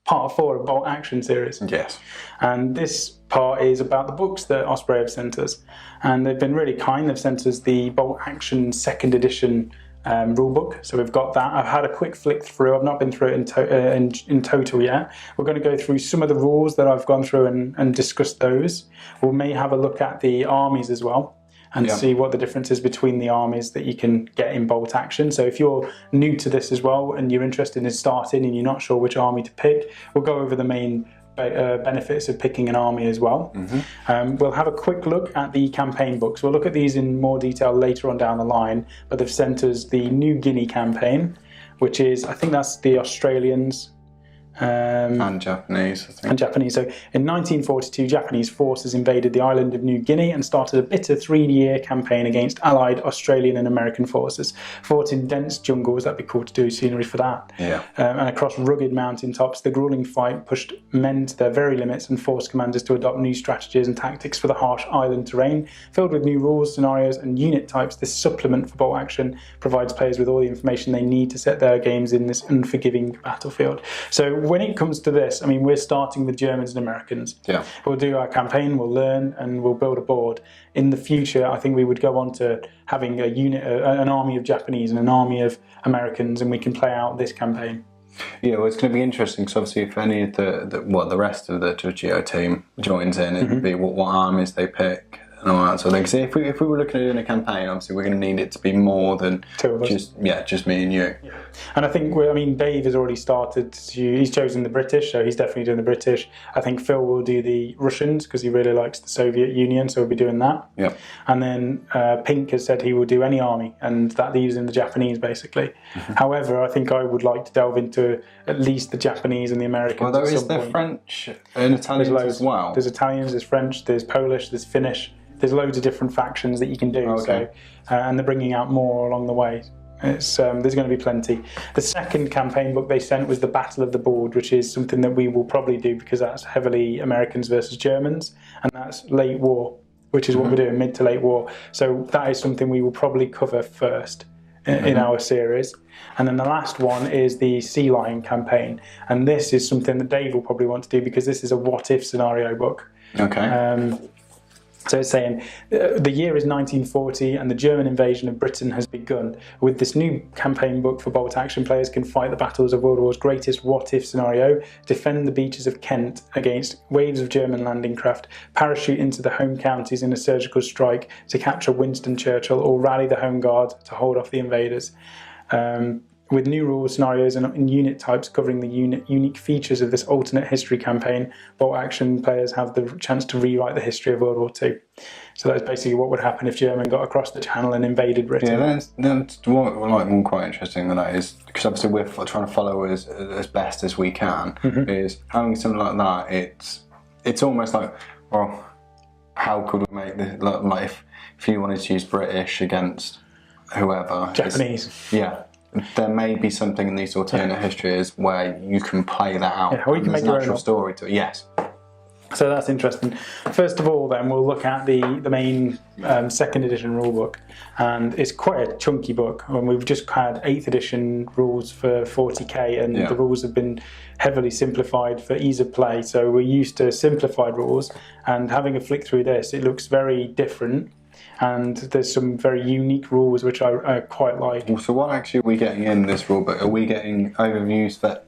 part 4 of Bolt Action series. Yes. And this part is about the books that Osprey have sent us. And they've been really kind. They've sent us the Bolt Action 2nd edition rulebook. So we've got that. I've had a quick flick through. I've not been through it in total yet. We're going to go through some of the rules that I've gone through and discuss those. We may have a look at the armies as well, and see what the difference is between the armies that you can get in Bolt Action. So if you're new to this as well and you're interested in starting and you're not sure which army to pick, we'll go over the main benefits of picking an army as well. We'll have a quick look at the campaign books. We'll look at these in more detail later on down the line, but they've sent us the New Guinea campaign, which is, I think that's the Australians, and Japanese, I think. And Japanese. So in 1942, Japanese forces invaded the island of New Guinea and started a bitter 3-year campaign against Allied Australian and American forces. Fought in dense jungles, that'd be cool to do scenery for that. Yeah. And across rugged mountain tops, the grueling fight pushed men to their very limits and forced commanders to adopt new strategies and tactics for the harsh island terrain. Filled with new rules, scenarios, and unit types, this supplement for Bolt Action provides players with all the information they need to set their games in this unforgiving battlefield. So when it comes to this, I mean, we're starting with Germans and Americans. Yeah. We'll do our campaign, we'll learn, and we'll build a board. In the future, I think we would go on to having a unit, an army of Japanese and an army of Americans, and we can play out this campaign. Yeah, well, it's going to be interesting because obviously if any of the rest of the Geo team joins in, it'd be what armies they pick and all that sort of thing. So if we were looking at doing a campaign, obviously we're going to need it to be more than 2 of us. just me and you. Yeah. And I think, Dave has already started he's chosen the British, so he's definitely doing the British. I think Phil will do the Russians because he really likes the Soviet Union, so we'll be doing that. Yeah. And then Pink has said he will do any army, and that leaves in the Japanese basically. However, I think I would like to delve into at least the Japanese and the Americans. Although is there French and Italians as well? There's Italians, there's French, there's Polish, there's Finnish. There's loads of different factions that you can do. Okay. So, and they're bringing out more along the way. There's going to be plenty. The second campaign book they sent was the Battle of the Board, which is something that we will probably do because that's heavily Americans versus Germans, and that's late war, which is what we're doing, mid to late war. So that is something we will probably cover first in our series. And then the last one is the Sea Lion campaign, and this is something that Dave will probably want to do because this is a what-if scenario book. Okay. So it's saying the year is 1940 and the German invasion of Britain has begun. With this new campaign book for Bolt Action, players can fight the battles of World War's greatest what-if scenario, defend the beaches of Kent against waves of German landing craft, parachute into the home counties in a surgical strike to capture Winston Churchill, or rally the Home Guard to hold off the invaders. With new rules, scenarios, and unit types covering the unique features of this alternate history campaign, Bolt Action players have the chance to rewrite the history of World War II. So that's basically what would happen if Germany got across the Channel and invaded Britain. Yeah, that's one quite interesting. That is because obviously we're trying to follow as best as we can. Is having something like that. It's almost like, well, how could we make this? Like if you wanted to use British against whoever, Japanese. Yeah. There may be something in these alternate histories where you can play that out. Yeah, or you can make your own story to it. Yes. So that's interesting. First of all, then we'll look at the main 2nd edition rulebook, and it's quite a chunky book. And we've just had 8th edition rules for 40k, and the rules have been heavily simplified for ease of play. So we're used to simplified rules, and having a flick through this, it looks very different. And there's some very unique rules which I quite like. So what actually are we getting in this rule book? Are we getting overviews for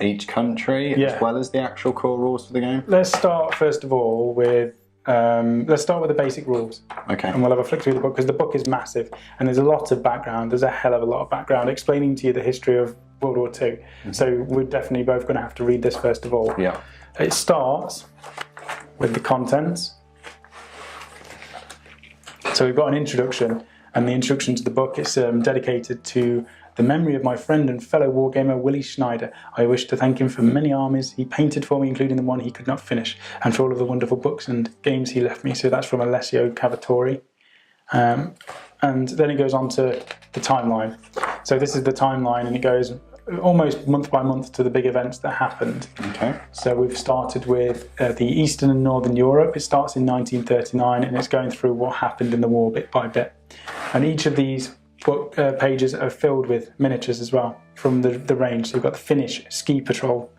each country as well as the actual core rules for the game? Let's start first of all with the basic rules. Okay. And we'll have a flick through the book because the book is massive and there's a lot of background. There's a hell of a lot of background explaining to you the history of World War II. So we're definitely both going to have to read this first of all. Yeah. It starts with the contents. So we've got an introduction, and the introduction to the book is dedicated to the memory of my friend and fellow wargamer Willie Schneider. I wish to thank him for many armies he painted for me, including the one he could not finish, and for all of the wonderful books and games he left me. So that's from Alessio Cavatori. And then it goes on to the timeline. So this is the timeline, and it goes almost month by month to the big events that happened. Okay. So we've started with the Eastern and Northern Europe. It starts in 1939 and it's going through what happened in the war bit by bit. And each of these book pages are filled with miniatures as well from the range. So you've got the Finnish Ski Patrol,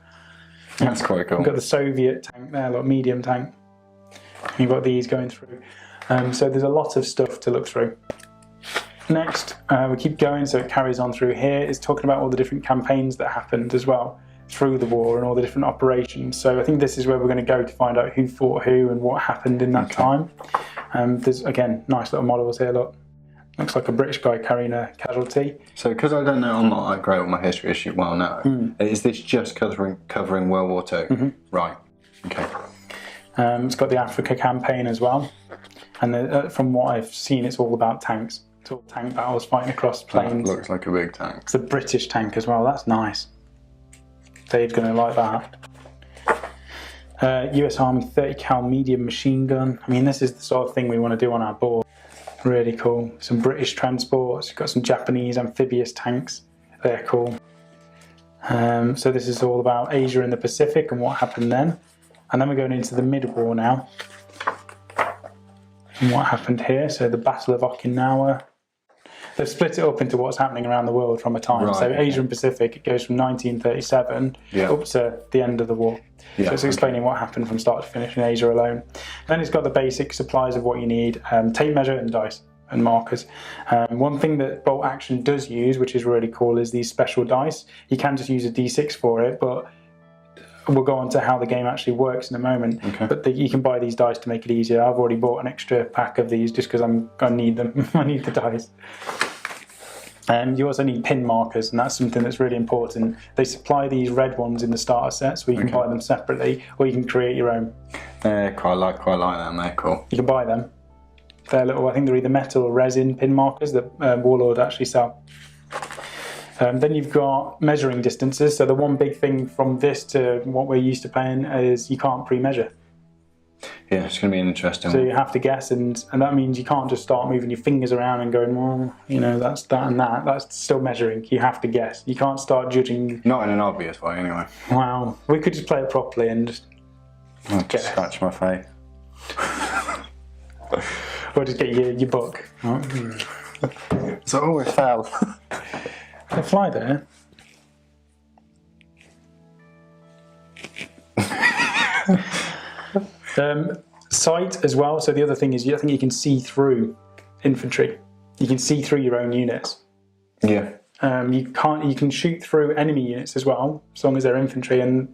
That's quite cool. You've got the Soviet tank there, like medium tank. And you've got these going through. So there's a lot of stuff to look through. Next, we keep going, so it carries on through here. It's talking about all the different campaigns that happened as well through the war and all the different operations. So I think this is where we're going to go to find out who fought who and what happened in that time. There's, again, nice little models here, look. Looks like a British guy carrying a casualty. So, because I don't know, I'm not that great with my history, as you well know, is this just covering World War II? Right, okay. It's got the Africa campaign as well. And from what I've seen, it's all about tanks. It's all tank battles fighting across plains. That looks like a big tank. It's a British tank as well, that's nice. Dave's going to like that. US Army 30 cal medium machine gun. I mean, this is the sort of thing we want to do on our board. Really cool. Some British transports. You've got some Japanese amphibious tanks. They're cool. So this is all about Asia and the Pacific and what happened then. And then we're going into the mid-war now. And what happened here. So the Battle of Okinawa. They've split it up into what's happening around the world from a time. Right, so Asia and Pacific, it goes from 1937 up to the end of the war. So it's explaining what happened from start to finish in Asia alone. Then it's got the basic supplies of what you need, tape measure and dice and markers. One thing that Bolt Action does use, which is really cool, is these special dice. You can just use a D6 for it, but we'll go on to how the game actually works in a moment. But you can buy these dice to make it easier. I've already bought an extra pack of these just because I'm going to need them. I need the dice. You also need pin markers, and that's something that's really important. They supply these red ones in the starter set, so you can buy them separately, or you can create your own. Quite like them, they're cool. You can buy them. They're little, I think they're either metal or resin pin markers that Warlord actually sell. Then you've got measuring distances. So the one big thing from this to what we're used to playing is you can't pre-measure. Yeah, it's going to be an interesting one. So you have to guess, and that means you can't just start moving your fingers around and going, well, you know, that's that and that. That's still measuring. You have to guess. You can't start judging. Not in an obvious way, anyway. Wow. We could just play it properly and just scratch my face. Or just get your book. So it always fell. They fly there. Sight as well. So the other thing is, I think you can see through infantry. You can see through your own units. Yeah. You can shoot through enemy units as well, as long as they're infantry. And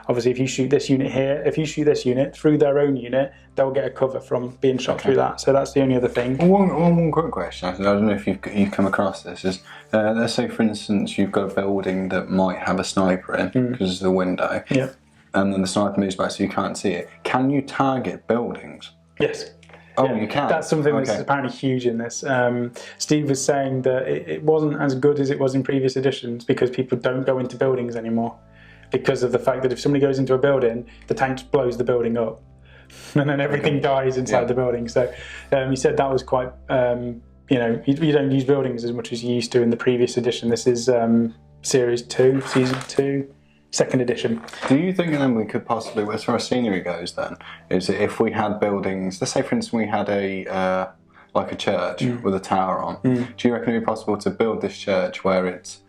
obviously, if you shoot this unit here, if you shoot this unit through their own unit, they'll get a cover from being shot through that. So that's the only other thing. One quick question. I don't know if you've come across this. Is let's say, for instance, you've got a building that might have a sniper in because of the window. Yeah. And then the sniper moves back so you can't see it. Can you target buildings? Yes. Oh, you can? That's something that's apparently huge in this. Steve was saying that it wasn't as good as it was in previous editions because people don't go into buildings anymore because of the fact that if somebody goes into a building, the tank just blows the building up and then everything dies inside the building. So he said that was quite, you know, you don't use buildings as much as you used to in the previous edition. This is Series 2, Season 2. Second edition. Do you think then we could possibly, as far as scenery goes then, is that if we had buildings, let's say for instance we had like a church with a tower on, do you reckon it would be possible to build this church where it's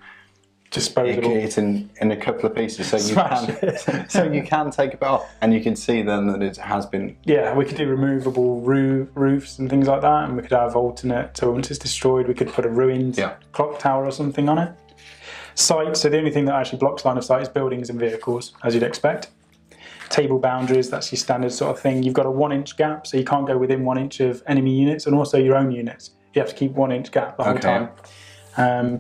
disposable? It's in a couple of pieces so you can take it off and you can see then that it has been... Yeah, we could do removable roofs and things like that, and we could have alternate, so once it's destroyed we could put a ruined clock tower or something on it. Sight, so the only thing that actually blocks line of sight is buildings and vehicles, as you'd expect. Table boundaries, that's your standard sort of thing. You've got a 1-inch gap, so you can't go within 1 inch of enemy units, and also your own units. You have to keep 1-inch gap the whole time.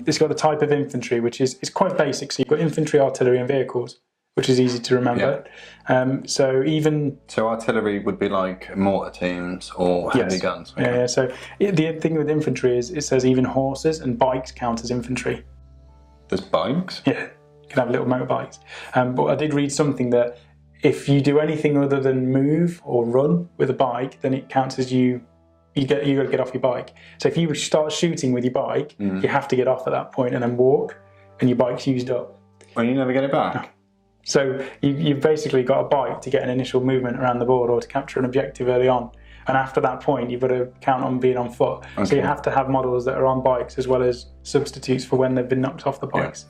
It's got the type of infantry, which is quite basic. So you've got infantry, artillery, and vehicles, which is easy to remember. So artillery would be like mortar teams or heavy guns. Yeah. So the thing with infantry is it says even horses and bikes count as infantry. There's bikes? Yeah, you can have little motorbikes. But I did read something that if you do anything other than move or run with a bike, then it counts as you got to get off your bike. So if you start shooting with your bike, you have to get off at that point and then walk, and your bike's used up. Well, you never get it back? No. So you've basically got a bike to get an initial movement around the board or to capture an objective early on. And after that point, you've got to count on being on foot. Okay. So you have to have models that are on bikes as well as substitutes for when they've been knocked off the bikes.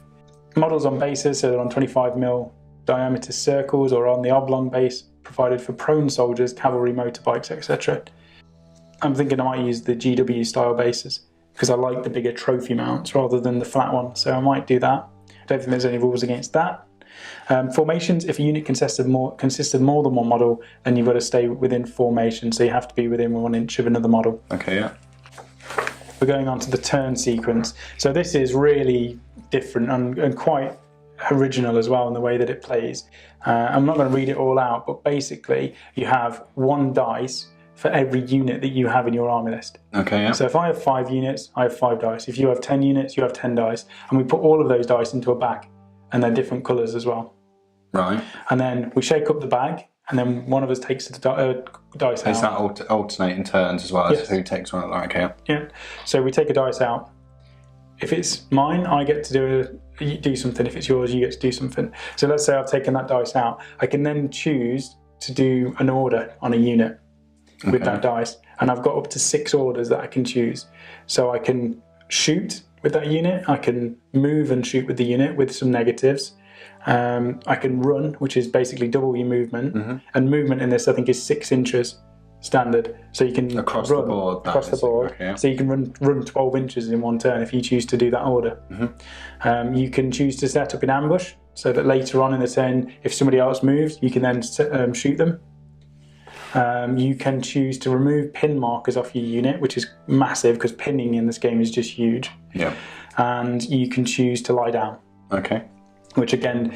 Yeah. Models on bases, so they're on 25mm diameter circles or on the oblong base provided for prone soldiers, cavalry, motorbikes, etc. I'm thinking I might use the GW style bases because I like the bigger trophy mounts rather than the flat one, so I might do that. I don't think there's any rules against that. Formations, if a unit consists of more than one model, then you've got to stay within formation, so you have to be within 1 inch of another model. Okay, yeah. We're going on to the turn sequence. So this is really different and quite original as well in the way that it plays. I'm not going to read it all out, but basically you have 1 dice for every unit that you have in your army list. Okay, yeah. So if I have 5 units, I have 5 dice. If you have 10 units, you have 10 dice. And we put all of those dice into a bag, and they're different colours as well. Right. And then we shake up the bag, and then one of us takes the dice out. Is that alternating turns as well as who takes one? Okay. Yeah. So we take a dice out. If it's mine, I get to do something. If it's yours, you get to do something. So let's say I've taken that dice out. I can then choose to do an order on a unit with that dice. And I've got up to 6 orders that I can choose. So I can shoot with that unit. I can move and shoot with the unit with some negatives. I can run, which is basically double your movement. And movement in this, I think, is 6 inches standard. So you can across run the board. Across the board. Okay, yeah. So you can run 12 inches in one turn if you choose to do that order. You can choose to set up an ambush so that later on in the turn, if somebody else moves, you can then shoot them. You can choose to remove pin markers off your unit, which is massive because pinning in this game is just huge. Yeah. And you can choose to lie down. Okay. Which again,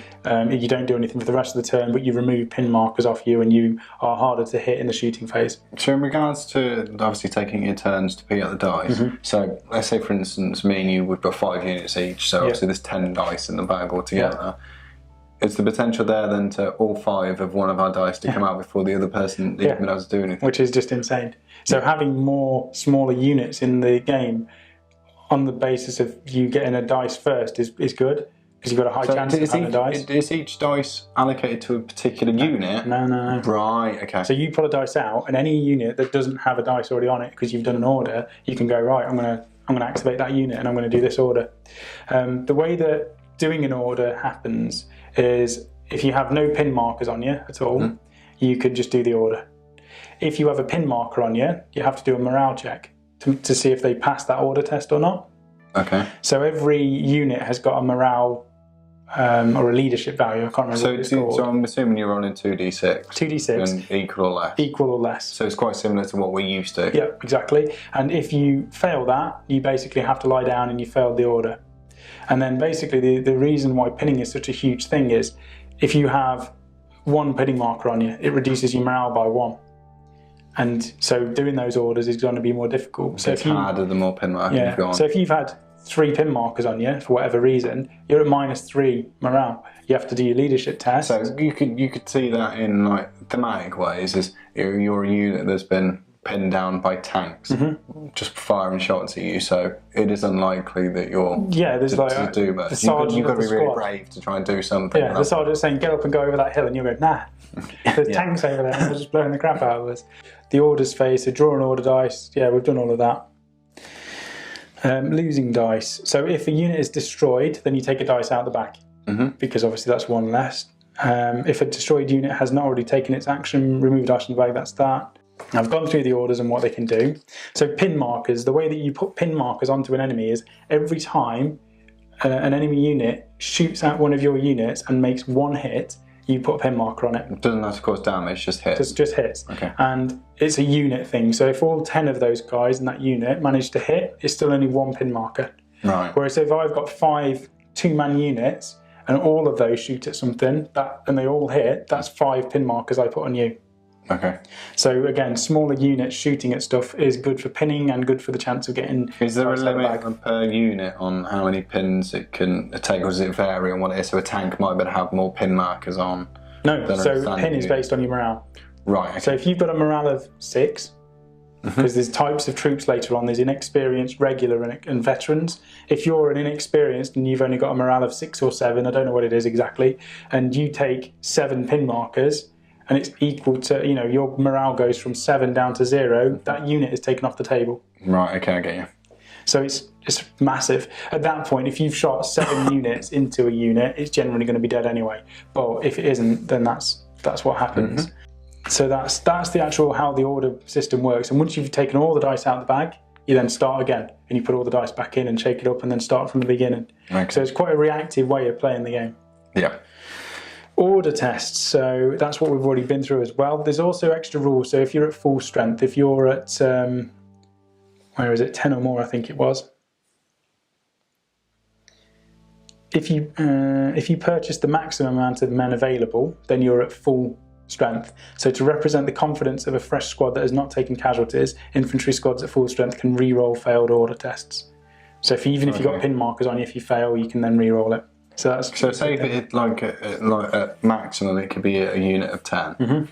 you don't do anything for the rest of the turn, but you remove pin markers off you and you are harder to hit in the shooting phase. So in regards to obviously taking your turns to pick up the dice, so let's say for instance me and you, we've got 5 units each, so obviously there's 10 dice in the bag altogether. Is the potential there then to all 5 of one of our dice to come out before the other person even knows to do anything? Which is just insane. So having more smaller units in the game on the basis of you getting a dice first is good. Because you've got a high chance of having a dice. Is each dice allocated to a particular unit? No. Right, okay. So you pull a dice out, and any unit that doesn't have a dice already on it, because you've done an order, you can go, right, I'm going to activate that unit, and I'm going to do this order. The way that doing an order happens is if you have no pin markers on you at all, you could just do the order. If you have a pin marker on you, you have to do a morale check to see if they pass that order test or not. Okay. So every unit has got a morale or a leadership value. I can't remember what it's called. So I'm assuming you're rolling 2d6. 2d6. And equal or less. Equal or less. So it's quite similar to what we used to. Yeah, exactly. And if you fail that, you basically have to lie down and you failed the order. And then basically the reason why pinning is such a huge thing is if you have 1 pinning marker on you, it reduces your morale by 1. And so doing those orders is going to be more difficult. So it's harder the more pin markers you've got on. So if you've had 3 pin markers on you for whatever reason, you're at -3 morale. You have to do your leadership test. So you could see that in like thematic ways, is you're a unit that's been pinned down by tanks, just firing shots at you. So it is unlikely that you're to do much. You've got to be really brave to try and do something. Yeah, the sergeant's saying get up and go over that hill, and you go nah. There's tanks over there, and they're just blowing the crap out of us. The orders phase, so draw an order dice. Yeah, we've done all of that. Losing dice. So if a unit is destroyed, then you take a dice out the back, because obviously that's 1 less. If a destroyed unit has not already taken its action, remove dice from the bag, that's that. I've gone through the orders and what they can do. So pin markers, the way that you put pin markers onto an enemy is every time an enemy unit shoots at one of your units and makes 1 hit, you put a pin marker on it. It doesn't have to cause damage, just hits. Just hits. Okay. And it's a unit thing. So if all 10 of those guys in that unit manage to hit, it's still only 1 pin marker. Right. Whereas if I've got 5 2-man units and all of those shoot at something and they all hit, that's 5 pin markers I put on you. Okay. So again, smaller units shooting at stuff is good for pinning and good for the chance of getting... Is there a limit per unit on how many pins it can take, or does it vary on what it is? So a tank might be able to have more pin markers on. No, so pin is based on your morale. Right. Okay. So if you've got a morale of 6, because there's types of troops later on, there's inexperienced, regular and veterans. If you're an inexperienced and you've only got a morale of 6 or 7, I don't know what it is exactly, and you take 7 pin markers, and it's equal to, your morale goes from 7 down to 0, that unit is taken off the table. Right, okay, I get you. So it's massive. At that point, if you've shot 7 units into a unit, it's generally going to be dead anyway. But if it isn't, then that's what happens. So that's the actual how the order system works. And once you've taken all the dice out of the bag, you then start again, and you put all the dice back in and shake it up, and then start from the beginning. Okay. So it's quite a reactive way of playing the game. Yeah. Order tests. So that's what we've already been through as well. There's also extra rules. So if you're at full strength, if you're at where is it, 10 or more, I think it was. If you purchase the maximum amount of men available, then you're at full strength. So to represent the confidence of a fresh squad that has not taken casualties, infantry squads at full strength can re-roll failed order tests. So even if you've got pin markers on you, if you fail, you can then re-roll it. So say if it like at maximum, it could be a unit of 10.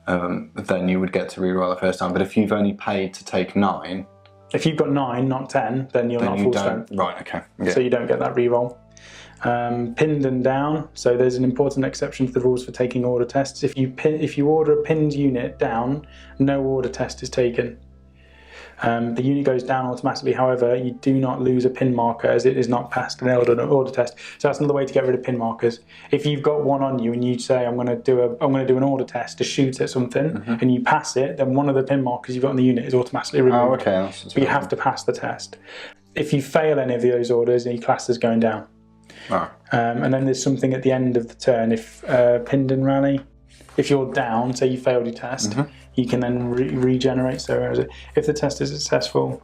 Then you would get to re-roll the first time. But if you've only paid to take 9, if you've got 9, not 10, then you're not full strength. Right. Okay. Yeah. So you don't get that re-roll. Pinned and down. So there's an important exception to the rules for taking order tests. If you order a pinned unit down, no order test is taken. The unit goes down automatically. However, you do not lose a pin marker as it is not passed an order test. So that's another way to get rid of pin markers. If you've got one on you and you say I'm going to do an order test to shoot at something, and you pass it, then one of the pin markers you've got on the unit is automatically removed. Oh, okay. But you have to pass the test. If you fail any of those orders, your class is going down. Oh. And then there's something at the end of the turn. If pinned and rally, if you're down, say you failed your test, you can then regenerate. So where is it? If the test is successful,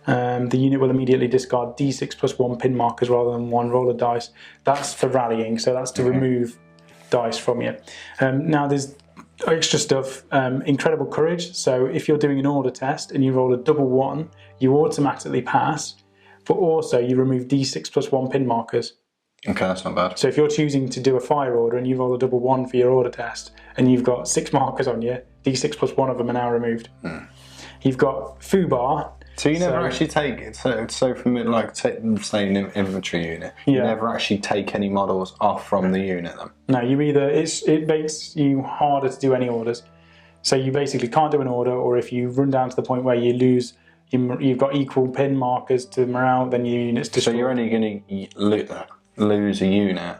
the unit will immediately discard d6 plus 1 pin markers rather than 1 roll of dice. That's for rallying, so that's to remove dice from you. Now there's extra stuff, incredible courage. So if you're doing an order test and you roll a double 1, you automatically pass, but also you remove d6 plus 1 pin markers. Okay, that's not bad. So if you're choosing to do a fire order and you roll a double 1 for your order test and you've got 6 markers on you, d6 plus 1 of them are now removed. You've got Fubar. So you never actually take it. So from like say an infantry unit, you never actually take any models off from the unit then? No, you either it makes you harder to do any orders. So you basically can't do an order, or if you run down to the point where you lose, you've got equal pin markers to morale, then your unit's destroyed. So you're only going to lose a unit,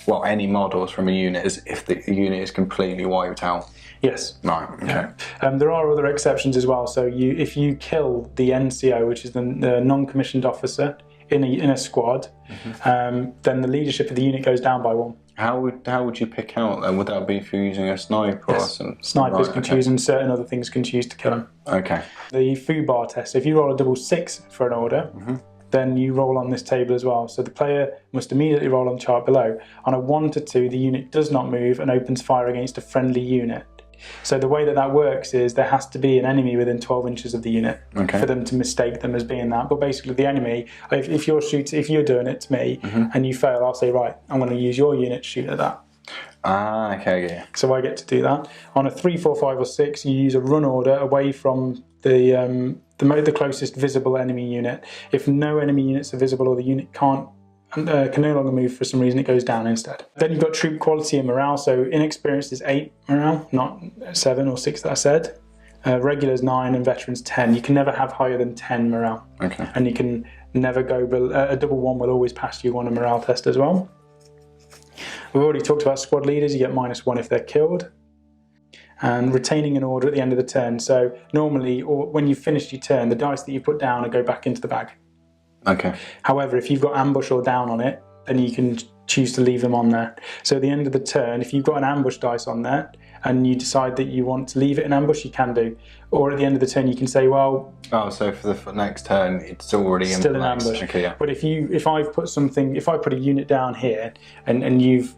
well, any models from a unit, is if the unit is completely wiped out. Yes. Right. Okay. There are other exceptions as well. So if you kill the NCO, which is the non-commissioned officer in a squad, then the leadership of the unit goes down by 1. How would you pick out then? Would that be if you're using a sniper or something? Snipers can choose, and certain other things can choose to kill them. Okay. The Fubar test. If you roll a double 6 for an order, then you roll on this table as well. So the player must immediately roll on the chart below. On a 1 to 2, the unit does not move and opens fire against a friendly unit. So the way that works is there has to be an enemy within 12 inches of the unit for them to mistake them as being that. But basically the enemy, if you're doing it to me and you fail, I'll say, right, I'm going to use your unit to shoot at that. Ah, okay, yeah. So I get to do that. On a 3, 4, 5 or 6, you use a run order away from the closest visible enemy unit. If no enemy units are visible or the unit can no longer move for some reason, it goes down instead. Then you've got troop quality and morale. So inexperienced is 8 morale, not 7 or 6 that I said. Regulars 9 and veterans 10. You can never have higher than 10 morale. Okay. And you can never go below, a double 1 will always pass you on a morale test as well. We've already talked about squad leaders. You get -1 if they're killed. And retaining an order at the end of the turn. So normally, or when you've finished your turn, the dice that you put down go back into the bag. Okay. However, if you've got ambush or down on it, then you can choose to leave them on there. So at the end of the turn, if you've got an ambush dice on there and you decide that you want to leave it in ambush, you can do. Or at the end of the turn, you can say, well... Oh, so for the next turn, it's already still in ambush. Okay, yeah. But if I put a unit down here and you've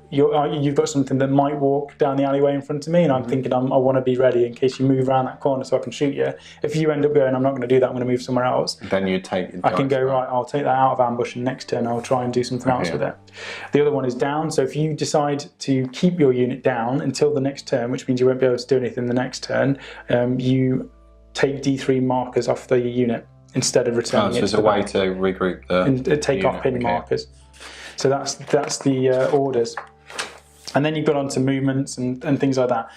got something that might walk down the alleyway in front of me, and I'm thinking I want to be ready in case you move around that corner so I can shoot you. If you end up going, I'm not going to do that, I'm going to move somewhere else. Then you take. I can go right. I'll take that out of ambush, and next turn I'll try and do something else with it. The other one is down. So if you decide to keep your unit down until the next turn, which means you won't be able to do anything the next turn, you take D3 markers off the unit instead of returning it. So there's a way to regroup the take unit. off pin markers. So that's the orders. And then you've got onto movements and things like that.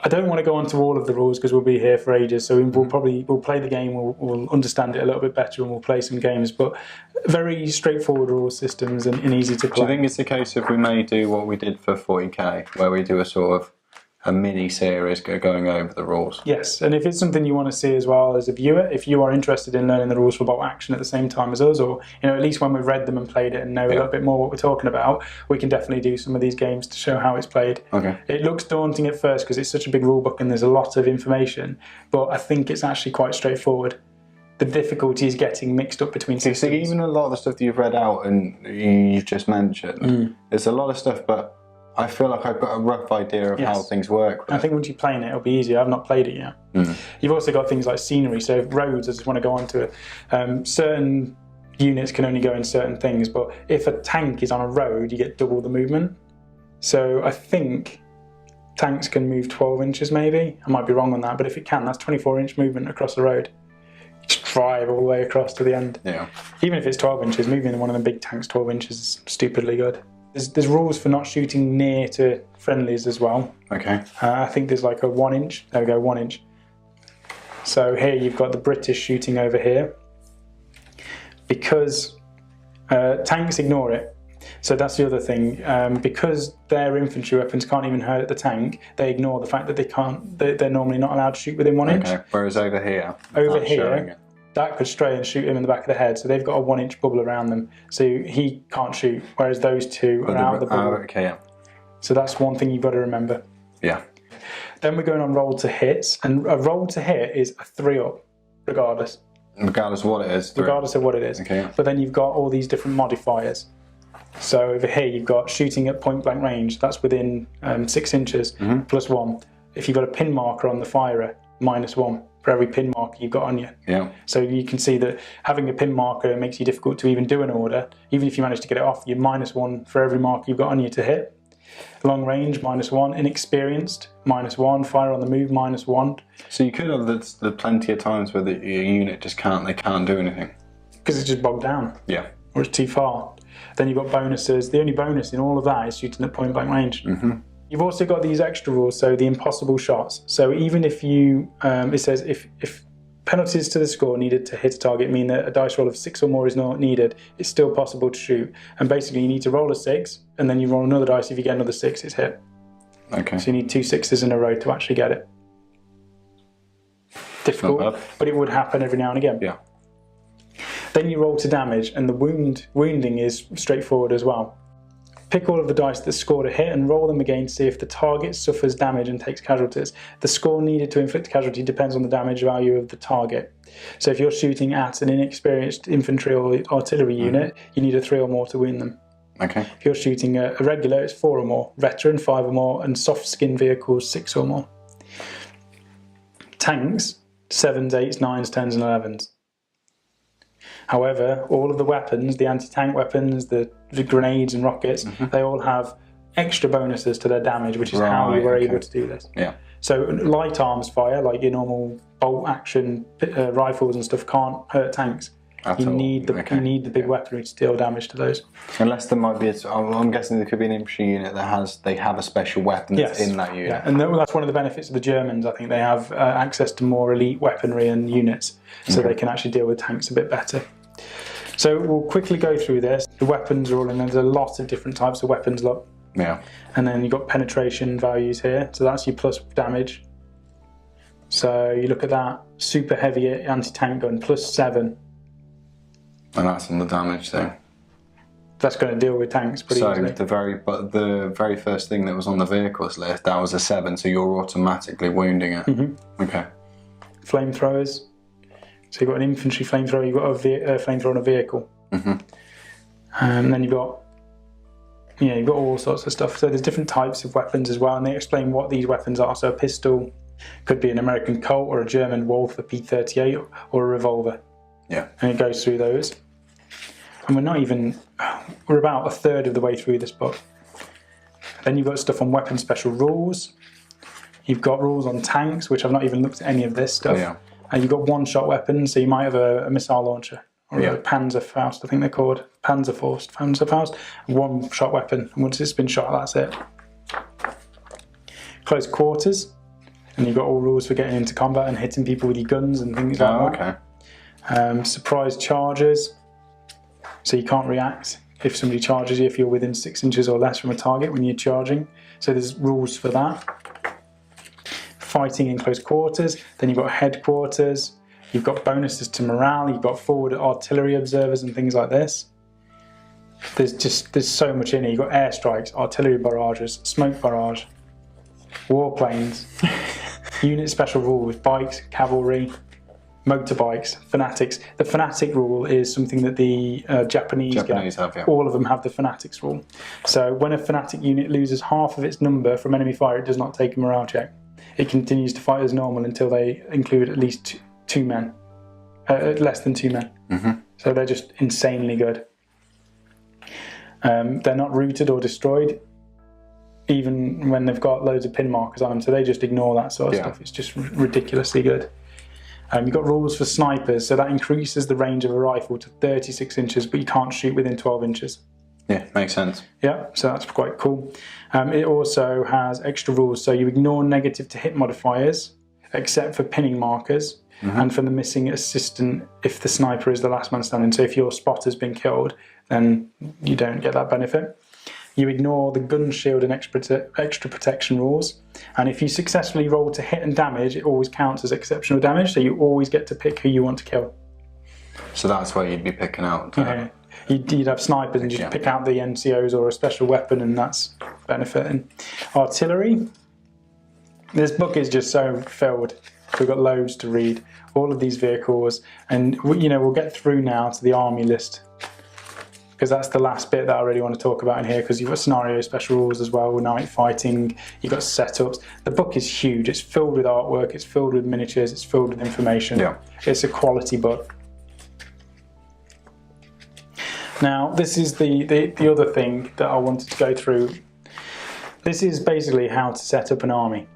I don't want to go into all of the rules because we'll be here for ages. So we'll play the game, we'll understand it a little bit better, and we'll play some games. But very straightforward rule systems and easy to play. Do you think it's the case if we may do what we did for 40k, where we do a sort of a mini series going over the rules? Yes, and if it's something you want to see as well as a viewer, if you are interested in learning the rules for bolt action at the same time as us, or at least when we've read them and played it and know a little bit more what we're talking about, we can definitely do some of these games to show how it's played. Okay. It looks daunting at first because it's such a big rule book and there's a lot of information, but I think it's actually quite straightforward. The difficulty is getting mixed up between systems. So even a lot of the stuff that you've read out and you've just mentioned, there's a lot of stuff, but I feel like I've got a rough idea of how things work. I think once you're playing it, it'll be easier. I've not played it yet. You've also got things like scenery, so roads, I just want to go on to it. Certain units can only go in certain things, but if a tank is on a road, you get double the movement. So I think tanks can move 12 inches maybe. I might be wrong on that, but if it can, that's 24-inch movement across the road. You just drive all the way across to the end. Yeah. Even if it's 12 inches, moving one of the big tanks 12 inches is stupidly good. There's rules for not shooting near to friendlies as well. Okay. I think there's like a 1 inch. There we go, 1 inch. So here you've got the British shooting over here. Because tanks ignore it. So that's the other thing. Because their infantry weapons can't even hurt the tank, they ignore the fact that they're normally not allowed to shoot within 1 inch. Okay. Whereas over here, that could stray and shoot him in the back of the head. So they've got a 1 inch bubble around them. So he can't shoot, whereas those two are out of the bubble. Okay, yeah. So that's one thing you've got to remember. Yeah. Then we're going on roll to hits. And a roll to hit is a 3-up, regardless. Regardless of what it is? Regardless of what it is. Okay, yeah. But then you've got all these different modifiers. So over here you've got shooting at point blank range. That's within 6 inches, +1. If you've got a pin marker on the firer, -1. For every pin marker you've got on you. Yeah. So you can see that having a pin marker makes you difficult to even do an order. Even if you manage to get it off, you're -1 for every marker you've got on you to hit. Long range, -1. Inexperienced, -1. Fire on the move, -1. So you could have the plenty of times where your unit just can't do anything. Because it's just bogged down. Yeah. Or it's too far. Then you've got bonuses. The only bonus in all of that is shooting at point blank range. You've also got these extra rules, so the impossible shots. So even if you, it says if penalties to the score needed to hit a target mean that a dice roll of 6 or more is not needed, it's still possible to shoot. And basically you need to roll a 6, and then you roll another dice. If you get another 6, it's hit. Okay. So you need 2 6s in a row to actually get it. Difficult, but it would happen every now and again. Yeah. Then you roll to damage, and the wounding is straightforward as well. Pick all of the dice that scored a hit and roll them again to see if the target suffers damage and takes casualties. The score needed to inflict a casualty depends on the damage value of the target. So if you're shooting at an inexperienced infantry or artillery unit, you need a 3 or more to wound them. Okay. If you're shooting a regular, it's 4 or more. Veteran, 5 or more. And soft skin vehicles, 6 or more. Tanks, 7s, 8s, 9s, 10s and 11s. However, all of the weapons, the anti-tank weapons, the grenades and rockets, they all have extra bonuses to their damage, which is how you were able to do this. Yeah. So light arms fire, like your normal bolt action rifles and stuff, can't hurt tanks. You need the big weaponry to deal damage to those. Unless there might be, I'm guessing there could be an infantry unit that they have a special weapon that's in that unit. Yeah, and that's one of the benefits of the Germans. I think they have access to more elite weaponry and units, so they can actually deal with tanks a bit better. So we'll quickly go through this. The weapons are all in there. There's a lot of different types of weapons, look. Yeah. And then you've got penetration values here, so that's your plus damage. So you look at that, super heavy anti-tank gun, +7. And that's on the damage thing. That's going to deal with tanks pretty easily. So the very first thing that was on the vehicles list, that was a 7, so you're automatically wounding it. Okay. Flamethrowers. So you've got an infantry flamethrower, you've got a flamethrower on a vehicle. And then you've got all sorts of stuff. So there's different types of weapons as well, and they explain what these weapons are. So a pistol could be an American Colt or a German Wolf, a P38, or a revolver. Yeah. And it goes through those. And we're about a third of the way through this book. Then you've got stuff on weapon special rules. You've got rules on tanks, which I've not even looked at any of this stuff. Yeah. And you've got one-shot weapons, so you might have a missile launcher, or a Panzerfaust, I think they're called. Panzerfaust. One-shot weapon, and once it's been shot, that's it. Close quarters. and you've got all rules for getting into combat and hitting people with your guns and things like that. Okay. Surprise charges, so you can't react if somebody charges you if you're within 6 inches or less from a target when you're charging. So there's rules for that. Fighting in close quarters, then you've got headquarters, you've got bonuses to morale, you've got forward artillery observers and things like this. There's so much in it. You've got airstrikes, artillery barrages, smoke barrage, warplanes, unit special rules, bikes, cavalry, motorbikes, fanatics. The fanatic rule is something that the Japanese get. Have, yeah. All of them have the fanatics rule. So when a fanatic unit loses half of its number from enemy fire, it does not take a morale check. It continues to fight as normal until they include at least two men, less than 2 men. So they're just insanely good. They're not routed or destroyed, even when they've got loads of pin markers on them, so they just ignore that sort of stuff. It's just ridiculously good. You've got rules for snipers, so that increases the range of a rifle to 36 inches, but you can't shoot within 12 inches. Yeah, makes sense. Yeah, so that's quite cool. It also has extra rules, so you ignore negative to hit modifiers, except for pinning markers, and for the missing assistant if the sniper is the last man standing. So if your spotter's been killed, then you don't get that benefit. You ignore the gun shield and extra protection rules, and if you successfully roll to hit and damage, it always counts as exceptional damage, so you always get to pick who you want to kill. So that's where you'd be picking out. You'd have snipers and just pick out the NCOs or a special weapon, and that's benefiting. Artillery. This book is just so filled. We've got loads to read. All of these vehicles, and we'll get through now to the army list, because that's the last bit that I really want to talk about in here, because you've got scenario special rules as well, night fighting, you've got setups. The book is huge. It's filled with artwork, it's filled with miniatures, it's filled with information. Yeah. It's a quality book. Now, this is the other thing that I wanted to go through. This is basically how to set up an army.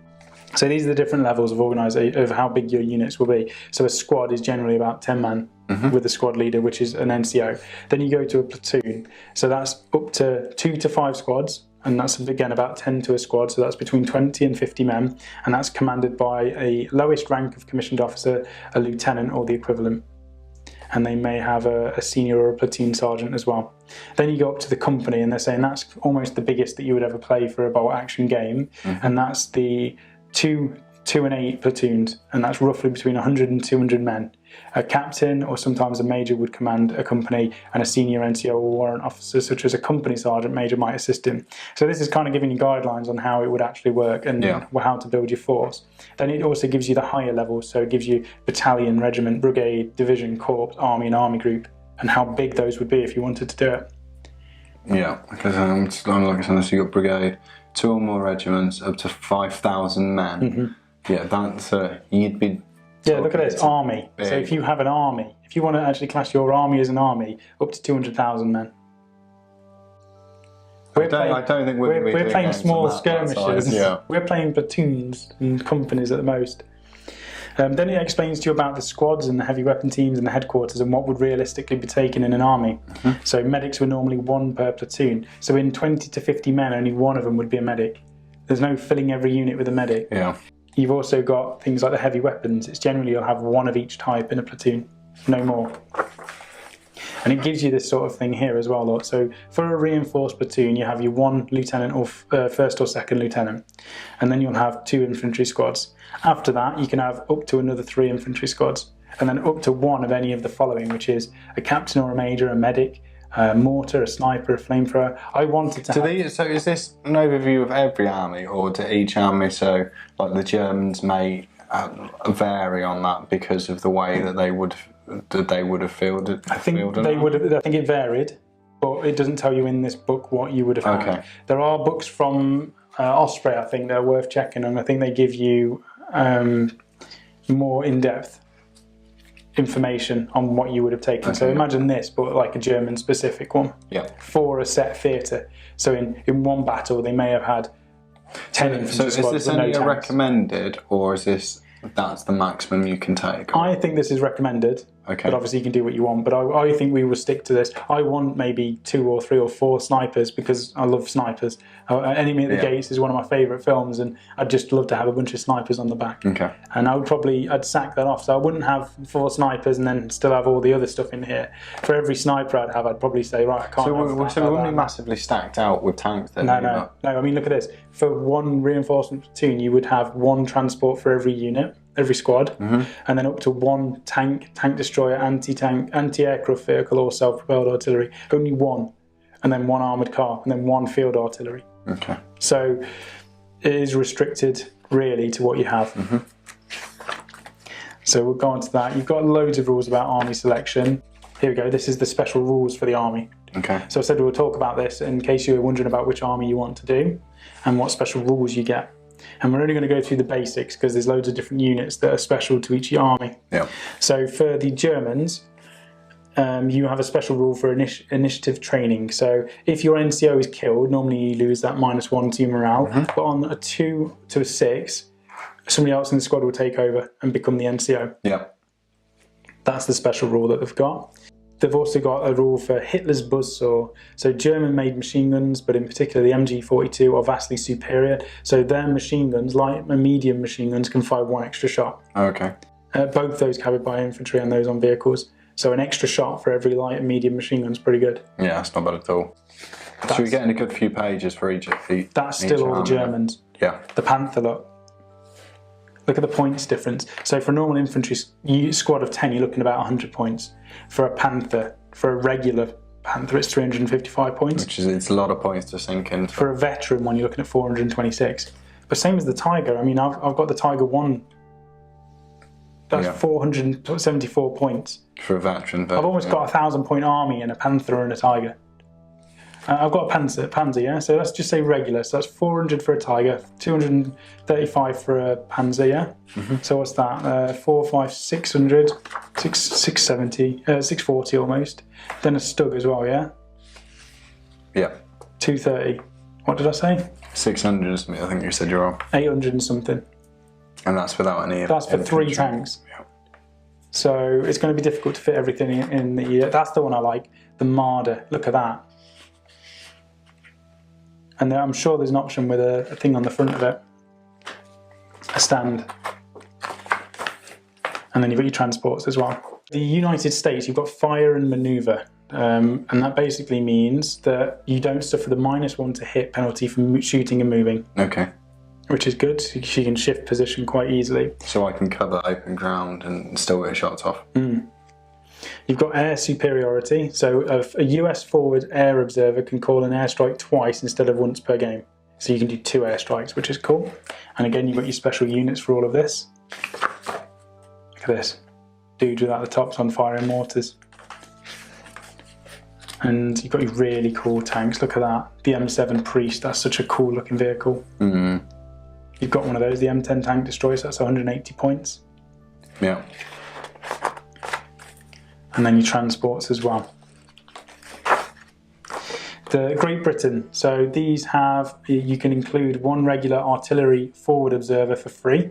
So these are the different levels of organisation, of how big your units will be. So a squad is generally about 10 men with a squad leader, which is an NCO. Then you go to a platoon. So that's up to 2 to 5 squads, and that's again about 10 to a squad. So that's between 20 and 50 men, and that's commanded by a lowest rank of commissioned officer, a lieutenant or the equivalent. And they may have a senior or a platoon sergeant as well. Then you go up to the company, and they're saying that's almost the biggest that you would ever play for a bolt action game, and that's the 2 and 8 platoons, and that's roughly between 100 and 200 men. A captain or sometimes a major would command a company, and a senior NCO or warrant officer such as a company sergeant major might assist him. So this is kind of giving you guidelines on how it would actually work and how to build your force. Then it also gives you the higher levels, so it gives you battalion, regiment, brigade, division, corps, army and army group, and how big those would be if you wanted to do it. Yeah, because like I said, so you've got brigade, 2 or more regiments, up to 5,000 men. Yeah, that's you'd be. Yeah, look at this, army. Big. So if you have an army, if you want to actually class your army as an army, up to 200,000 men. I don't think we're playing small skirmishes. Yeah. We're playing platoons and companies at the most. Then it explains to you about the squads and the heavy weapon teams and the headquarters and what would realistically be taken in an army. So medics were normally 1 per platoon. So in 20 to 50 men, only 1 of them would be a medic. There's no filling every unit with a medic. Yeah. You've also got things like the heavy weapons. It's generally you'll have 1 of each type in a platoon, no more. And it gives you this sort of thing here as well. So for a reinforced platoon, you have your 1 lieutenant or first or second lieutenant, and then you'll have 2 infantry squads. After that, you can have up to another 3 infantry squads, and then up to 1 of any of the following, which is a captain or a major, a medic, a mortar, a sniper, a flamethrower. I wanted to So is this an overview of every army, or to each army? So like the Germans may vary on that because of the way that they would have fielded. I think it varied, but it doesn't tell you in this book what you would have had. There are books from Osprey, I think, that are worth checking, and I think they give you more in-depth information on what you would have taken. So imagine this, but like a German specific one for a set theatre. So in one battle they may have had 10 infantry squads. So is this only recommended, or is this that's the maximum you can take? I think this is recommended. Okay. But obviously you can do what you want. But I think we will stick to this. I want maybe 2 or 3 or 4 snipers because I love snipers. Enemy at the Gates is one of my favourite films, and I'd just love to have a bunch of snipers on the back. Okay. And I'd sack that off. So I wouldn't have 4 snipers and then still have all the other stuff in here. For every sniper I'd probably say, right, I can't have that. So we wouldn't be massively stacked out with tanks then? No. I mean, look at this. For one reinforcement platoon, you would have 1 transport for every unit, every squad, and then up to 1 tank, tank destroyer, anti-tank, anti-aircraft vehicle, or self-propelled artillery. Only 1, and then 1 armoured car, and then 1 field artillery. Okay. So it is restricted really to what you have. So we'll go on to that. You've got loads of rules about army selection. Here we go. This is the special rules for the army. Okay. So I said we'll talk about this in case you're wondering about which army you want to do and what special rules you get. And we're only going to go through the basics because there's loads of different units that are special to each army. Yeah. So for the Germans, you have a special rule for initiative training. So if your NCO is killed, normally you lose that -1 to your morale. But on a 2 to a 6, somebody else in the squad will take over and become the NCO. Yeah. That's the special rule that they've got. They've also got a rule for Hitler's buzzsaw. So German-made machine guns, but in particular the MG42, are vastly superior. So their machine guns, light and medium machine guns, can fire 1 extra shot. Okay. Both those carried by infantry and those on vehicles. So an extra shot for every light and medium machine gun is pretty good. Yeah, that's not bad at all. So we're getting a good few pages for each. That's still all the Germans. Yeah. The Panther, look at the points difference. So for a normal infantry squad of 10, you're looking at about 100 points. For a Panther, for a regular Panther, it's 355 points. It's a lot of points to sink in. For a veteran one, you're looking at 426. But same as the Tiger. I mean, I've got the Tiger 1. That's 474 points. For a veteran. I've almost got a 1,000-point army in a Panther and a Tiger. I've got a Panzer, yeah? So let's just say regular. So that's 400 for a Tiger, 235 for a Panzer, yeah? So what's that? 4, 5, 600, 670, 640 almost. Then a Stug as well, yeah? Yeah. 230. What did I say? 600 or something, I think you said you're on. 800 and something. And that's without any... That's for 3 tanks. Yeah. So it's going to be difficult to fit everything in the... That's the one I like, the Marder. Look at that. And I'm sure there's an option with a thing on the front of it, a stand. And then you've got your transports as well. The United States, you've got fire and manoeuvre. And that basically means that you don't suffer the -1 to hit penalty from shooting and moving. Okay. Which is good, so you can shift position quite easily. So I can cover open ground and still get shots off. You've got air superiority, so a US forward air observer can call an airstrike twice instead of once per game. So you can do 2 airstrikes, which is cool. And again, you've got your special units for all of this. Look at this. Dude without the tops on firing mortars. And you've got your really cool tanks, look at that. The M7 Priest, that's such a cool looking vehicle. You've got one of those, the M10 tank destroyer, so that's 180 points. Yeah. And then your transports as well. The Great Britain, so these have, you can include 1 regular artillery forward observer for free.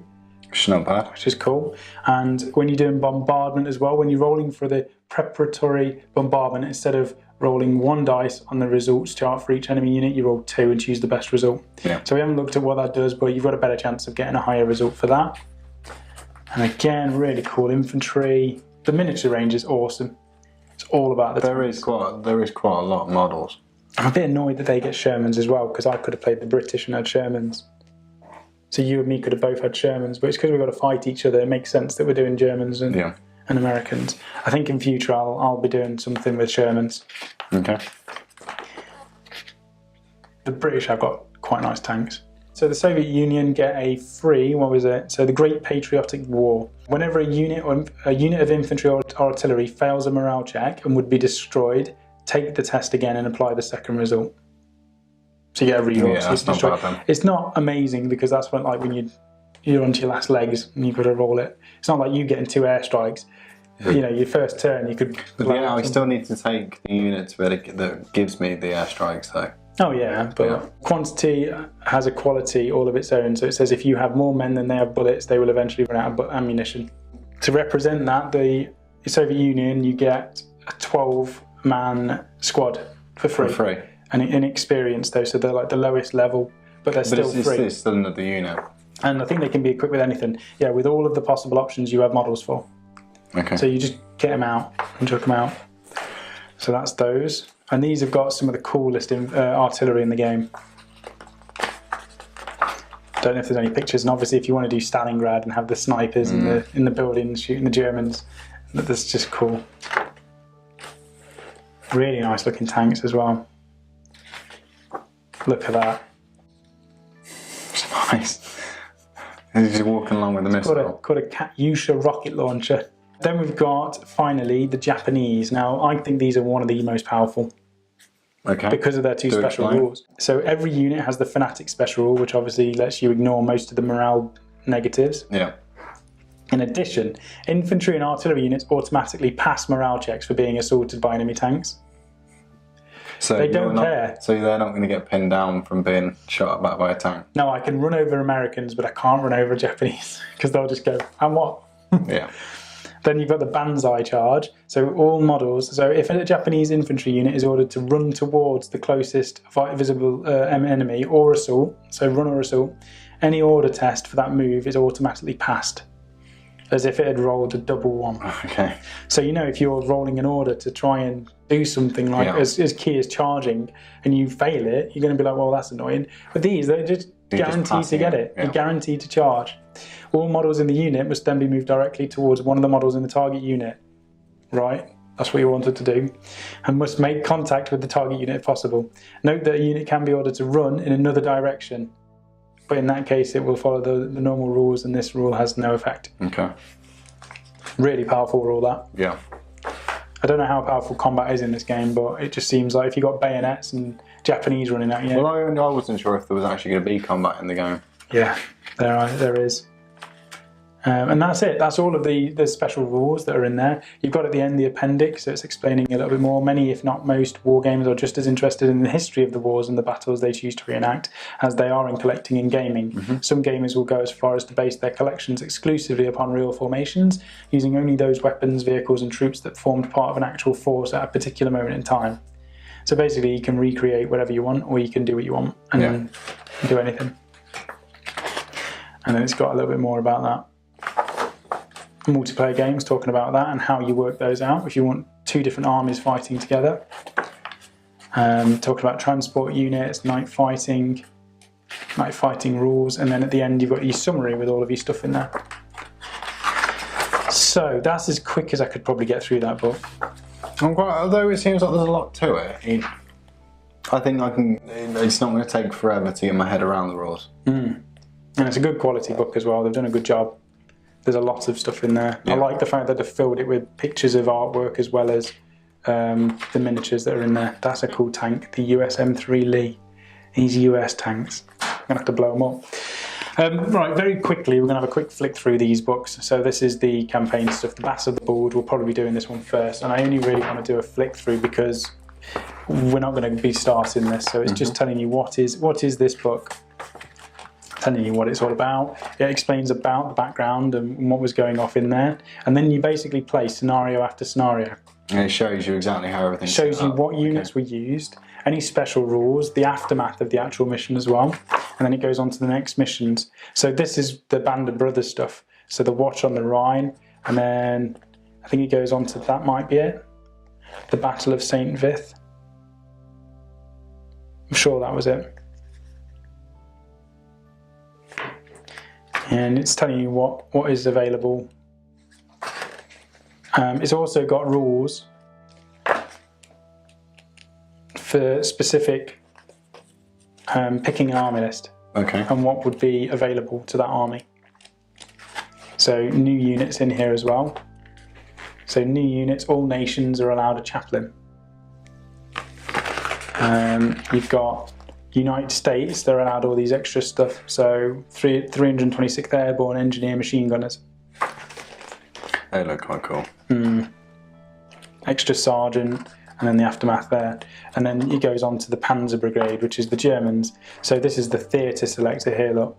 Which is not bad. Which is cool. And when you're doing bombardment as well, when you're rolling for the preparatory bombardment, instead of rolling 1 dice on the results chart for each enemy unit, you roll 2 and choose the best result. Yeah. So we haven't looked at what that does, but you've got a better chance of getting a higher result for that. And again, really cool infantry. The miniature range is awesome. It's all about the There is quite a lot of models. I'm a bit annoyed that they get Shermans as well, because I could have played the British and had Shermans. So you and me could have both had Shermans, but it's because we've got to fight each other. It makes sense that we're doing Germans and Americans. I think in future I'll be doing something with Shermans. Okay. The British have got quite nice tanks. So the Soviet Union get a free, what was it? So the Great Patriotic War. Whenever a unit of infantry or artillery fails a morale check and would be destroyed, take the test again and apply the second result. So you get a reroll. Yeah, that's not bad then. It's not amazing because that's when you're onto your last legs and you've got to roll it. It's not like you getting 2 airstrikes. You know, your first turn you could... But yeah, I still need to take the unit that gives me the airstrikes though. Oh yeah, but quantity has a quality all of its own. So it says if you have more men than they have bullets, they will eventually run out of ammunition. To represent that, the Soviet Union, you get a 12-man squad for free. For free. And inexperienced though, so they're like the lowest level, but they're still free. It's still another unit. And I think they can be equipped with anything. Yeah, with all of the possible options you have models for. Okay. So you just get them out and chuck them out. So that's those. And these have got some of the coolest artillery in the game. Don't know if there's any pictures, and obviously if you want to do Stalingrad and have the snipers in the buildings shooting the Germans, that's just cool. Really nice looking tanks as well. Look at that. It's nice. He's just walking along with the missile. Called a Katyusha rocket launcher. Then we've got, finally, the Japanese. Now, I think these are one of the most powerful. Okay. Because of their two special rules. So every unit has the Fanatic special rule, which obviously lets you ignore most of the morale negatives. Yeah. In addition, infantry and artillery units automatically pass morale checks for being assaulted by enemy tanks. So they don't care. So they're not going to get pinned down from being shot back by a tank? No, I can run over Americans, but I can't run over Japanese, because they'll just go, and what? Yeah. Then you've got the Banzai charge. So all models, so if a Japanese infantry unit is ordered to run towards the closest visible enemy or assault, so run or assault, any order test for that move is automatically passed, as if it had rolled a double one. Okay. So you know if you're rolling an order to try and do something like as key as charging and you fail it, you're going to be like, well, that's annoying. But these, they're just guaranteed to get it. Yeah. You're guaranteed to charge. All models in the unit must then be moved directly towards one of the models in the target unit. Right? That's what you wanted to do. And must make contact with the target unit if possible. Note that a unit can be ordered to run in another direction. But in that case, it will follow the normal rules, and this rule has no effect. Okay. Really powerful rule, that. Yeah. I don't know how powerful combat is in this game, but it just seems like if you got bayonets and Japanese running at you. Well, I wasn't sure if there was actually going to be combat in the game. Yeah, there is. And that's it. That's all of the special rules that are in there. You've got at the end the appendix, so it's explaining a little bit more. Many, if not most, wargamers are just as interested in the history of the wars and the battles they choose to reenact as they are in collecting and gaming. Some gamers will go as far as to base their collections exclusively upon real formations, using only those weapons, vehicles and troops that formed part of an actual force at a particular moment in time. So basically you can recreate whatever you want, or you can do what you want and do anything. And then it's got a little bit more about that. Multiplayer games, talking about that and how you work those out if you want two different armies fighting together. Talking about transport units, night fighting rules, and then at the end you've got your summary with all of your stuff in there. So that's as quick as I could probably get through that book. Although it seems like there's a lot to it, I think it's not going to take forever to get my head around the rules. And it's a good quality book as well. They've done a good job. There's a lot of stuff in there. I like the fact that they've filled it with pictures of artwork as well as the miniatures that are in there. That's a cool tank, the US M3 Lee. These US tanks. I'm going to have to blow them up. Right, very quickly, we're going to have a quick flick through these books. So this is the campaign stuff, the Bass of the Board. We'll probably be doing this one first. And I only really want to do a flick through because we're not going to be starting this. So it's just telling you what is this book. Telling you what it's all about. It explains about the background and what was going off in there, and then you basically play scenario after scenario. And it shows you exactly how everything shows you what units were used, any special rules, the aftermath of the actual mission as well, and then it goes on to the next missions. So this is the Band of Brothers stuff. So the Watch on the Rhine, and then I think it goes on to, that might be it, the Battle of Saint Vith. I'm sure that was it. And it's telling you what is available. It's also got rules for specific picking an army list. Okay. And what would be available to that army. So new units in here as well. So new units, all nations are allowed a chaplain. You've got United States, they're allowed all these extra stuff. So 326th Airborne Engineer Machine Gunners. They look quite cool. Extra Sergeant, and then the aftermath there. And then it goes on to the Panzer Brigade, which is the Germans. So this is the theatre selector here, look.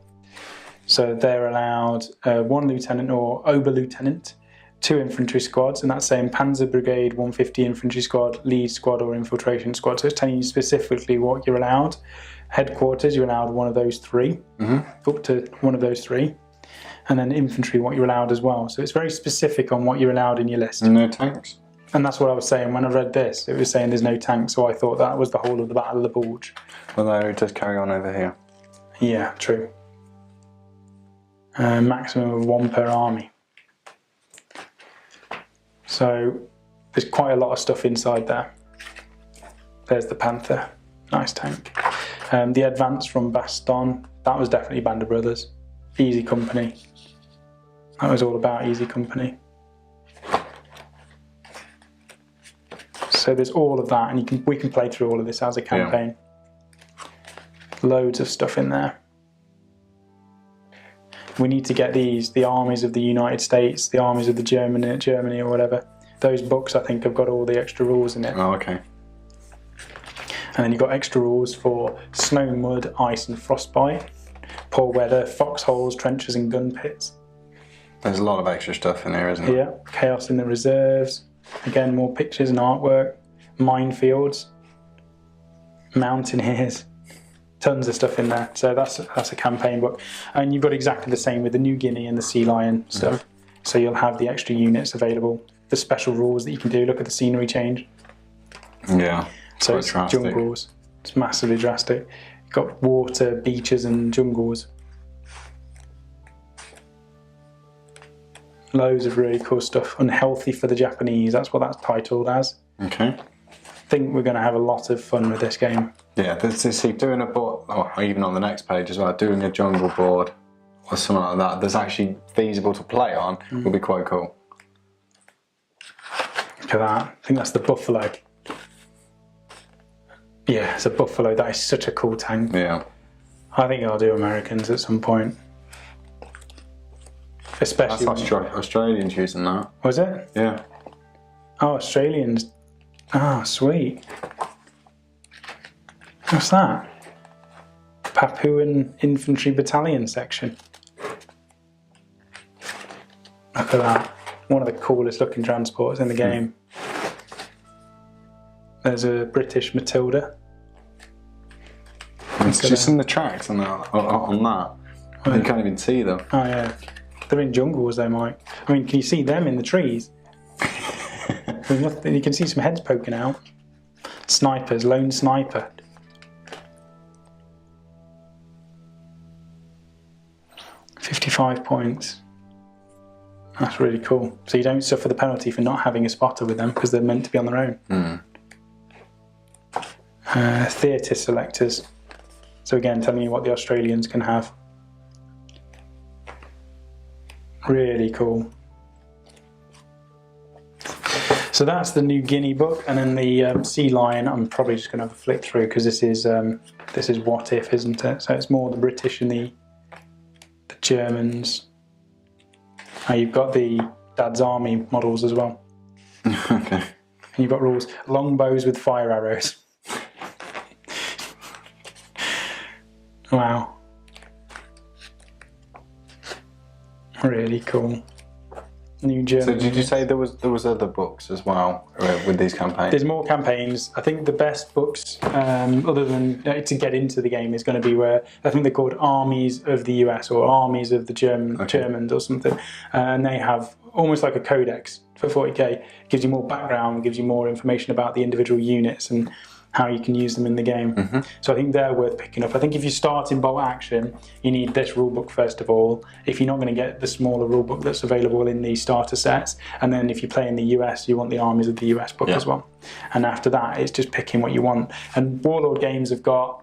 So they're allowed 1 lieutenant or Oberlieutenant, 2 infantry squads, and that's saying Panzer Brigade, 150 infantry squad, lead squad, or infiltration squad. So it's telling you specifically what you're allowed. Headquarters, you're allowed one of those 3, up to one of those 3. And then infantry, what you're allowed as well. So it's very specific on what you're allowed in your list. No tanks? And that's what I was saying when I read this. It was saying there's no tanks, so I thought that was the whole of the Battle of the Bulge. Although it does carry on over here. Yeah, true. Maximum of 1 per army. So there's quite a lot of stuff inside there. There's the Panther, nice tank. The advance from Baston, that was definitely Band of Brothers. Easy Company, that was all about Easy Company. So there's all of that, and we can play through all of this as a campaign. Loads of stuff in there. We need to get the armies of the United States, the armies of the Germany or whatever. Those books, I think, have got all the extra rules in it. Oh, okay. And then you've got extra rules for snow, mud, ice and frostbite, poor weather, foxholes, trenches and gun pits. There's a lot of extra stuff in here, isn't there? Yeah, chaos in the reserves. Again, more pictures and artwork. Minefields, mountaineers. Tons of stuff in there. So that's a campaign book. And you've got exactly the same with the New Guinea and the Sea Lion stuff. So you'll have the extra units available. The special rules that you can do. Look at the scenery change. Yeah. So it's jungles. It's massively drastic. You've got water, beaches and jungles. Loads of really cool stuff. Unhealthy for the Japanese. That's what that's titled as. Okay. I think we're going to have a lot of fun with this game. Yeah, see, doing a board, or even on the next page as well, doing a jungle board or something like that that's actually feasible to play on would be quite cool. Look at that. I think that's the Buffalo. Yeah, it's a Buffalo. That is such a cool tank. Yeah. I think I'll do Americans at some point. Especially. That's Australians using that. Was it? Yeah. Oh, Australians. Ah, sweet. What's that? Papuan Infantry Battalion section. Look at that. One of the coolest looking transports in the game. There's a British Matilda. It's just in the tracks on that. You can't even see them. Oh yeah. They're in jungles though, Mike. I mean, can you see them in the trees? There's nothing, you can see some heads poking out. Snipers, lone sniper. $55 points. That's really cool. So you don't suffer the penalty for not having a spotter with them because they're meant to be on their own. Theatre selectors. So again, telling you what the Australians can have. Really cool. So that's the New Guinea book, and then the Sea Lion. I'm probably just going to have a flick through because this is What If, isn't it? So it's more the British and the Germans. You've got the Dad's Army models as well. Okay. And you've got rules: longbows with fire arrows. Wow. Really cool. New German. So did you say there was other books as well with these campaigns? There's more campaigns. I think the best books, other than to get into the game, is going to be where I think they're called Armies of the US or Armies of the Germans or something, and they have almost like a codex for 40k. It gives you more background, gives you more information about the individual units and how you can use them in the game. So I think they're worth picking up. I think if you start in bolt action, you need this rulebook first of all. If you're not going to get the smaller rulebook that's available in the starter sets, and then if you play in the US, you want the Armies of the US book as well. And after that, it's just picking what you want. And Warlord Games have got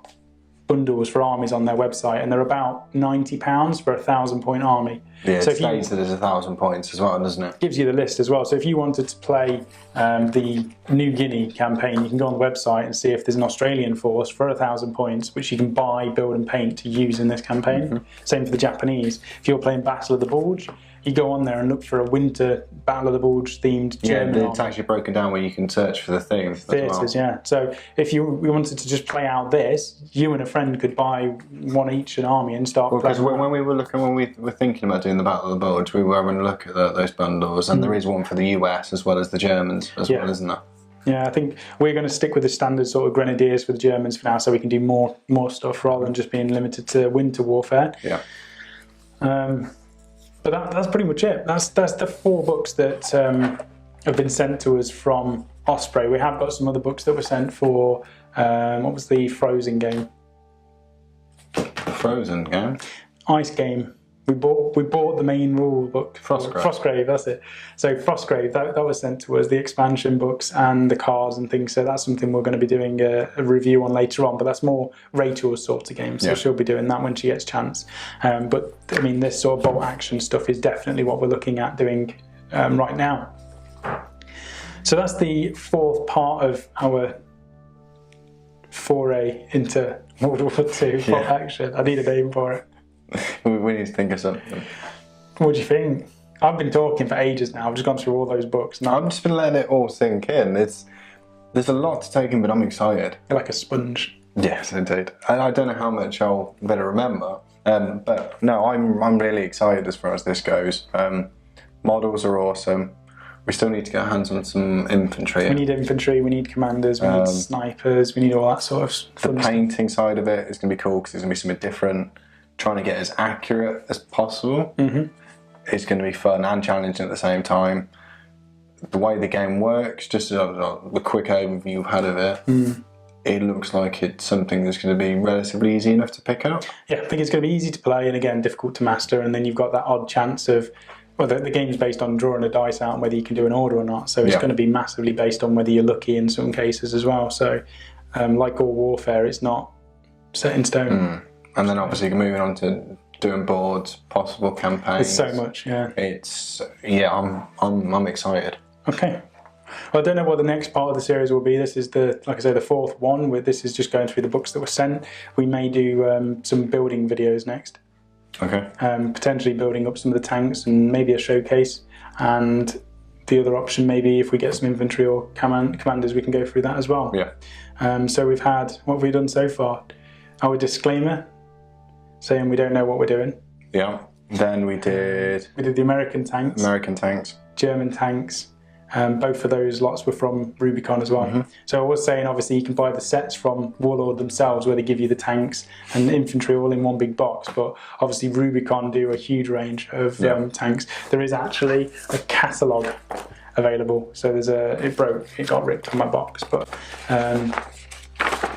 bundles for armies on their website, and they're about £90 for a 1,000-point army. Yeah, so it states that there's 1,000 points as well, doesn't it? Gives you the list as well. So if you wanted to play the New Guinea campaign, you can go on the website and see if there's an Australian force for 1,000 points, which you can buy, build and paint to use in this campaign. Same for the Japanese. If you're playing Battle of the Bulge, you go on there and look for a winter Battle of the Bulge themed German it's actually broken down where you can search for the themes. theatres, yeah. So if you wanted to just play out this, you and a friend could buy one each an army and start playing. Because when we were thinking about doing the Battle of the Bulge, we were having a look at those bundles, and there is one for the US as well as the Germans as well, isn't there? Yeah, I think we're going to stick with the standard sort of Grenadiers for the Germans for now, so we can do more stuff rather than just being limited to winter warfare. Yeah. But that's pretty much it. That's the 4 books that have been sent to us from Osprey. We have got some other books that were sent for what was the Frozen game? The Frozen game? Ice game. We bought the main rule book. Frostgrave, that's it. So Frostgrave, that was sent to us, the expansion books and the cards and things. So that's something we're going to be doing a review on later on. But that's more Rachel's sort of game. So she'll be doing that when she gets a chance. But I mean, this sort of bolt action stuff is definitely what we're looking at doing right now. So that's the 4th part of our foray into World War II bolt action. I need a name for it. We need to think of something. What do you think? I've been talking for ages now. I've just gone through all those books. Now I've just been letting it all sink in. There's a lot to take in, but I'm excited. You're like a sponge. Yes, indeed. I don't know how much I'll better remember, but no, I'm really excited as far as this goes. Models are awesome. We still need to get our hands on some infantry. We need infantry, we need commanders, we need snipers, we need all that sort of The painting side of it is going to be cool because there's going to be something different. Trying to get as accurate as possible is going to be fun and challenging at the same time. The way the game works, just the quick overview you've had of it, it looks like it's something that's going to be relatively easy enough to pick up. Yeah, I think it's going to be easy to play and again difficult to master, and then you've got that odd chance of, well, the game's based on drawing a dice out and whether you can do an order or not, so it's going to be massively based on whether you're lucky in some cases as well. So like all warfare, it's not set in stone. And then obviously moving on to doing boards, possible campaigns. There's so much, I'm excited. Okay. Well, I don't know what the next part of the series will be. This is like I say, the 4th one. This is just going through the books that were sent. We may do some building videos next. Okay. Potentially building up some of the tanks and maybe a showcase. And the other option, maybe if we get some infantry or commanders, we can go through that as well. Yeah. So we've had, what have we done so far? Our disclaimer, saying we don't know what we're doing. Yeah. Then we did the American tanks. German tanks. Both of those lots were from Rubicon as well. So I was saying, obviously, you can buy the sets from Warlord themselves where they give you the tanks and infantry all in one big box. But obviously, Rubicon do a huge range of tanks. There is actually a catalogue available. So there's it got ripped from my box. But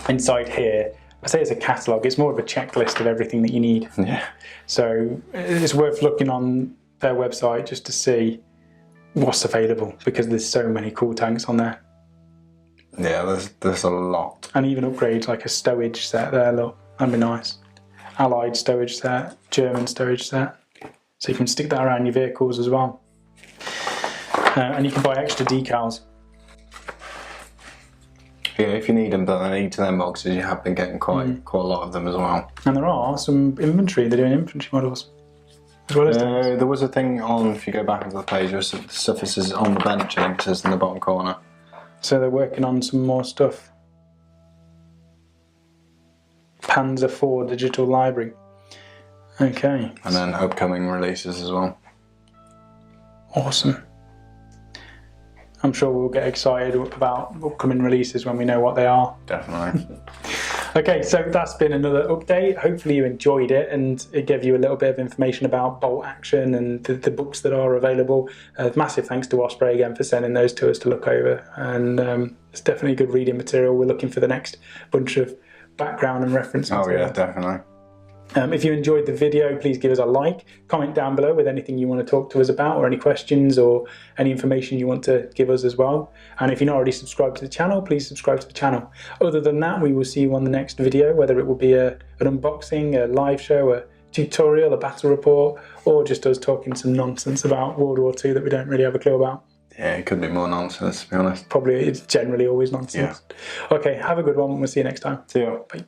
inside here, I say it's a catalogue, it's more of a checklist of everything that you need. Yeah. So it's worth looking on their website just to see what's available because there's so many cool tanks on there. Yeah, there's a lot. And even upgrades like a stowage set there, look, that'd be nice. Allied stowage set, German stowage set. So you can stick that around your vehicles as well. And you can buy extra decals. Yeah, if you need them, but in each of them boxes, you have been getting quite a lot of them as well. And there are some infantry. They're doing infantry models as well as tanks. There was a thing on, if you go back into the page, there's stuff that says on the bench and it says in the bottom corner. So they're working on some more stuff. Panzer IV Digital Library. Okay. And then upcoming releases as well. Awesome. I'm sure we'll get excited about upcoming releases when we know what they are. Definitely. Okay, so that's been another update. Hopefully you enjoyed it and it gave you a little bit of information about bolt action and the books that are available. Massive thanks to Osprey again for sending those to us to look over. And it's definitely good reading material. We're looking for the next bunch of background and reference material. Oh yeah, definitely. If you enjoyed the video, please give us a like, comment down below with anything you want to talk to us about or any questions or any information you want to give us as well. And if you're not already subscribed to the channel, please subscribe to the channel. Other than that, we will see you on the next video, whether it will be an unboxing, a live show, a tutorial, a battle report, or just us talking some nonsense about World War II that we don't really have a clue about. Yeah, it could be more nonsense, to be honest. Probably, it's generally always nonsense. Yeah. Okay, have a good one. We'll see you next time. See you. Bye.